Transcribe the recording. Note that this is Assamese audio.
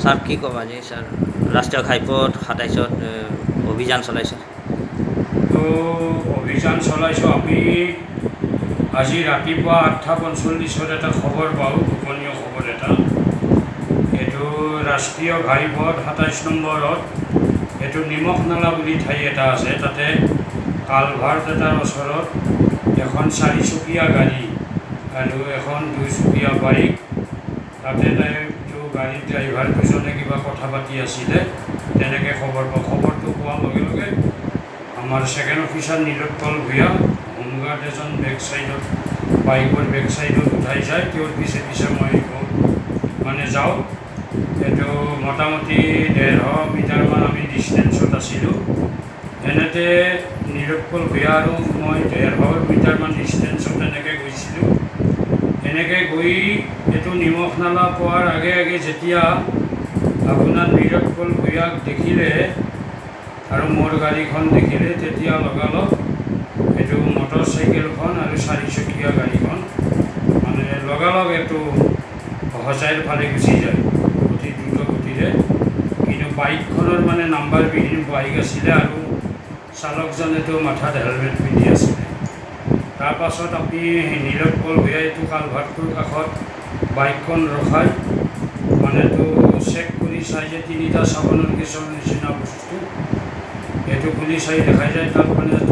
স্যাৰ কি কব আজি স্যাৰ ৰাষ্ট্ৰীয় ঘাইপথ ২৭ত অভিযান চলাইছে তো অভিযান চলাইছোঁ আমি আজি ৰাতিপুৱা ৮:৪৫ এটা খবৰ পাওঁ গোপনীয় খবৰ এটা এইটো ৰাষ্ট্ৰীয় ঘাইপথ ২৭ নম্বৰত এইটো নিমখ নালা বুলি ঠাই এটা আছে তাতে কালভাৰ্ট এটাৰ ওচৰত এখন ৪চকীয়া গাড়ী আৰু এখন ২চকীয়া বাইক তাতে গাড়ীৰ ড্ৰাইভাৰ দুজনে কিবা কথা পাতি আছিলে তেনেকৈ খবৰটো পোৱাৰ লগে লগে আমাৰ second officer Nilotpal Bhuyan home guard এজন বেক চাইডত বাইকৰ বেক চাইডত উঠাই যায় তেওঁৰ পিছে পিছে মই যাওঁ এইটো মোটামুটি ১৫০ মিটাৰমান আমি ডিষ্টেঞ্চত আছিলোঁ এনেতে নীলোৎপল ভূঞা আৰু মই ১৫০ মিটাৰমান ডিষ্টেঞ্চত এনেকৈ গৈছিলোঁ এনেকৈ গৈ এইটো নিমখ নালা পোৱাৰ আগে আগে যেতিয়া আপোনাৰ নীলোৎপল ভূঞাক দেখিলে আৰু মোৰ গাড়ীখন দেখিলে তেতিয়া লগালগ এইটো মটৰ চাইকেলখন আৰু ৪চকীয়া গাড়ীখন মানে লগালগ এইটো সজাইৰ ফালে গুচি যায় অতি দ্ৰুত গতিৰে কিন্তু বাইকখনৰ মানে নাম্বাৰবিহীন বাইক আছিলে আৰু চালকজনেতো মাথাত হেলমেট পিন্ধি আছিলে তাৰপাছত আপুনি নীলোৎপল ভূঞাই এইটো কালভাৰ্টটোৰ কাষত বাইকখন ৰখাই মানেতো চেক কৰি চাই যে ৩টা চাবোনৰ কিছুমান নিচিনা বস্তু এইটো খুলি চাই দেখাই যায় তাত মানে